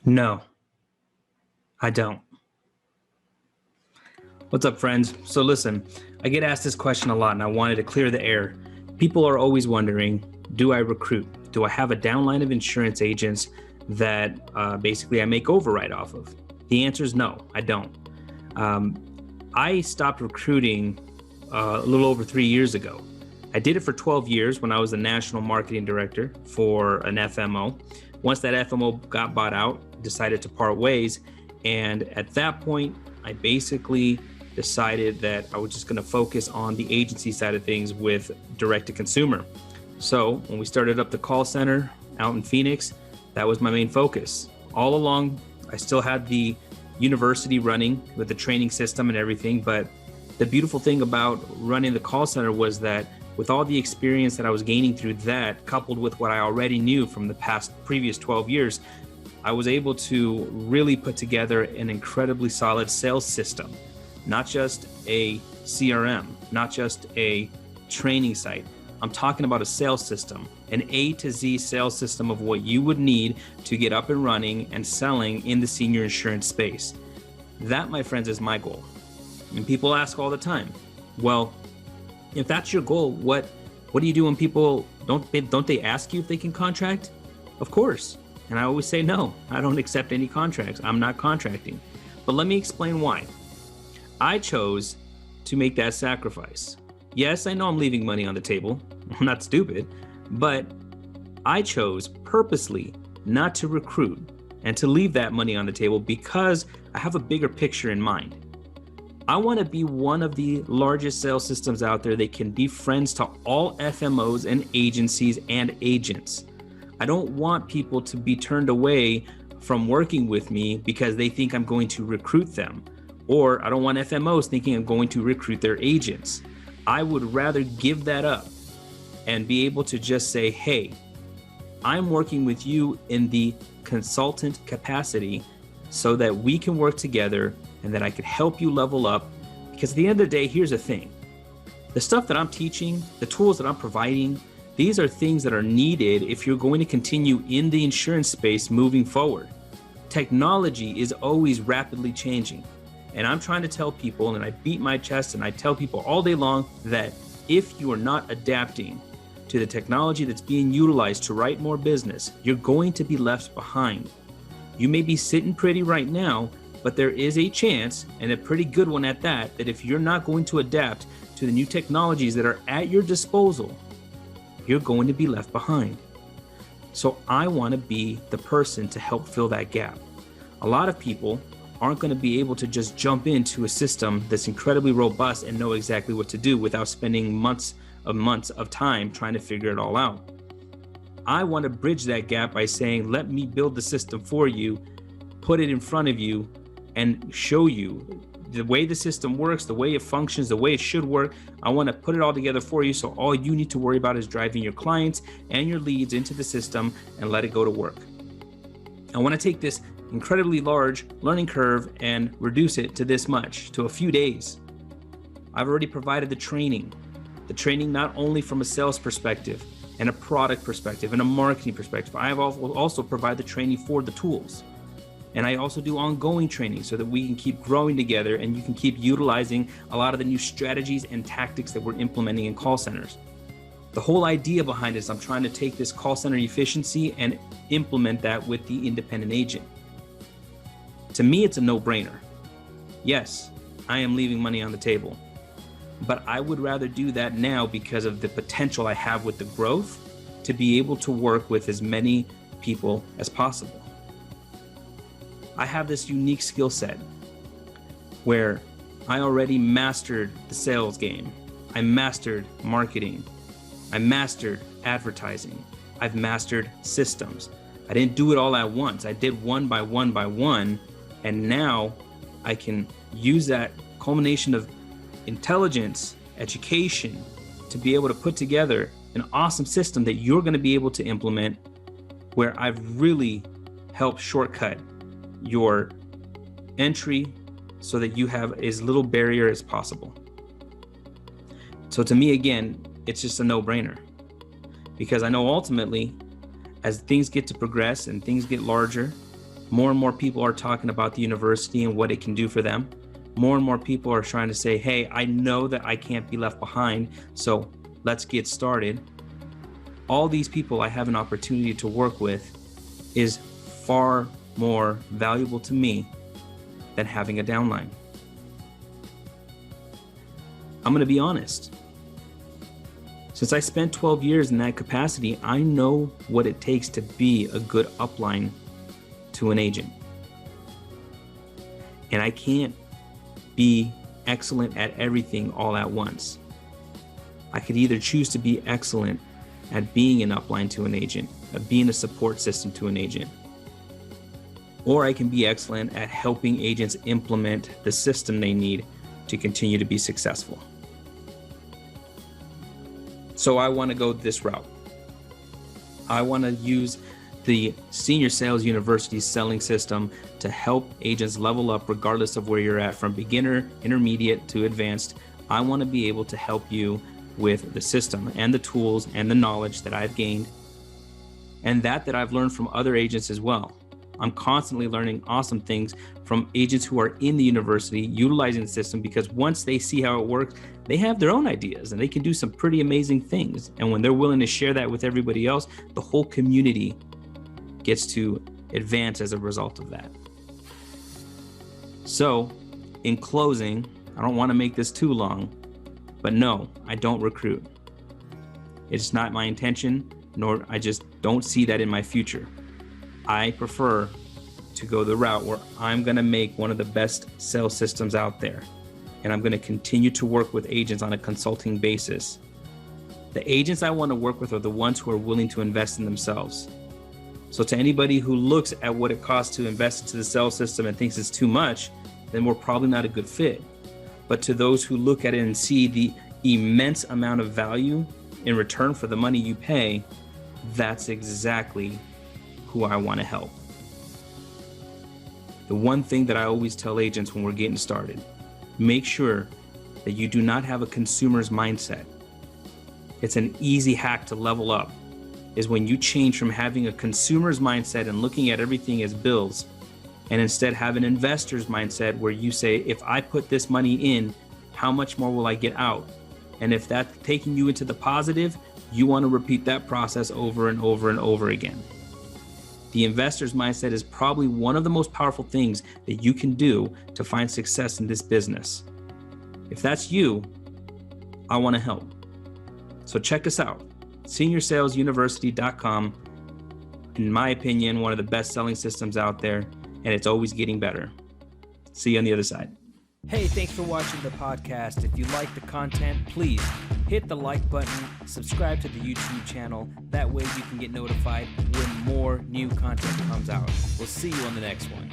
No, I don't. What's up, friends? So listen, I get asked this question a lot and I wanted to clear the air. People are always wondering, do I recruit? Do I have a downline of insurance agents that basically I make override off of? The answer is no, I don't. I stopped recruiting a little over 3 years ago. I did it for 12 years when I was the national marketing director for an FMO. Once that FMO got bought out, decided to part ways. And at that point, I basically decided that I was just going to focus on the agency side of things with direct to consumer. So when we started up the call center out in Phoenix, that was my main focus. All along, I still had the university running with the training system and everything. But the beautiful thing about running the call center was that with all the experience that I was gaining through that, coupled with what I already knew from the previous 12 years, I was able to really put together an incredibly solid sales system, not just a CRM, not just a training site. I'm talking about a sales system, an A to Z sales system of what you would need to get up and running and selling in the senior insurance space. That, my friends, is my goal. And people ask all the time, well, if that's your goal, what do you do when people don't they ask you if they can contract? Of course. And I always say, no, I don't accept any contracts. I'm not contracting. But let me explain why. I chose to make that sacrifice. Yes, I know I'm leaving money on the table. I'm not stupid, but I chose purposely not to recruit and to leave that money on the table because I have a bigger picture in mind. I want to be one of the largest sales systems out there that can be friends to all FMOs and agencies and agents. I don't want people to be turned away from working with me because they think I'm going to recruit them, or I don't want FMOs thinking I'm going to recruit their agents. I would rather give that up and be able to just say, hey, I'm working with you in the consultant capacity so that we can work together and that I could help you level up. Because at the end of the day, here's the thing. The stuff that I'm teaching, the tools that I'm providing, these are things that are needed if you're going to continue in the insurance space moving forward. Technology is always rapidly changing. And I'm trying to tell people, and I beat my chest and I tell people all day long that if you are not adapting to the technology that's being utilized to write more business, you're going to be left behind. You may be sitting pretty right now, but there is a chance, and a pretty good one at that if you're not going to adapt to the new technologies that are at your disposal, you're going to be left behind. So I want to be the person to help fill that gap. A lot of people aren't going to be able to just jump into a system that's incredibly robust and know exactly what to do without spending months of time trying to figure it all out. I want to bridge that gap by saying, let me build the system for you, put it in front of you, and show you the way the system works, the way it functions, the way it should work. I want to put it all together for you, so all you need to worry about is driving your clients and your leads into the system and let it go to work. I want to take this incredibly large learning curve and reduce it to this much, to a few days. I've already provided the training not only from a sales perspective and a product perspective and a marketing perspective. I have also provided the training for the tools. And I also do ongoing training so that we can keep growing together and you can keep utilizing a lot of the new strategies and tactics that we're implementing in call centers. The whole idea behind it is I'm trying to take this call center efficiency and implement that with the independent agent. To me, it's a no-brainer. Yes, I am leaving money on the table, but I would rather do that now because of the potential I have with the growth to be able to work with as many people as possible. I have this unique skill set where I already mastered the sales game. I mastered marketing. I mastered advertising. I've mastered systems. I didn't do it all at once. I did one by one by one. And now I can use that culmination of intelligence, education, to be able to put together an awesome system that you're going to be able to implement, where I've really helped shortcut your entry so that you have as little barrier as possible. So to me, again, it's just a no-brainer, because I know ultimately as things get to progress and things get larger, More and more people are talking about the university and what it can do for them. More and more people are trying to say, hey, I know that I can't be left behind, so let's get started. All these people I have an opportunity to work with is far more valuable to me than having a downline. I'm going to be honest. Since I spent 12 years in that capacity, I know what it takes to be a good upline to an agent. And I can't be excellent at everything all at once. I could either choose to be excellent at being an upline to an agent, at being a support system to an agent, or I can be excellent at helping agents implement the system they need to continue to be successful. So I want to go this route. I want to use the Senior Sales University selling system to help agents level up regardless of where you're at, from beginner, intermediate to advanced. I want to be able to help you with the system and the tools and the knowledge that I've gained and that I've learned from other agents as well. I'm constantly learning awesome things from agents who are in the university utilizing the system, because once they see how it works, they have their own ideas and they can do some pretty amazing things. And when they're willing to share that with everybody else, the whole community gets to advance as a result of that. So in closing, I don't want to make this too long, but no, I don't recruit. It's not my intention, nor I just don't see that in my future. I prefer to go the route where I'm going to make one of the best sales systems out there. And I'm going to continue to work with agents on a consulting basis. The agents I want to work with are the ones who are willing to invest in themselves. So to anybody who looks at what it costs to invest into the sales system and thinks it's too much, then we're probably not a good fit. But to those who look at it and see the immense amount of value in return for the money you pay, that's exactly who I want to help. The one thing that I always tell agents when we're getting started, make sure that you do not have a consumer's mindset. It's an easy hack to level up, is when you change from having a consumer's mindset and looking at everything as bills, and instead have an investor's mindset where you say, if I put this money in, how much more will I get out? And if that's taking you into the positive, you want to repeat that process over and over and over again. The investor's mindset is probably one of the most powerful things that you can do to find success in this business. If that's you, I want to help. So check us out, seniorsalesuniversity.com. In my opinion, one of the best selling systems out there, and it's always getting better. See you on the other side. Hey, thanks for watching the podcast. If you like the content, please hit the like button, subscribe to the YouTube channel. That way you can get notified when more new content comes out. We'll see you on the next one.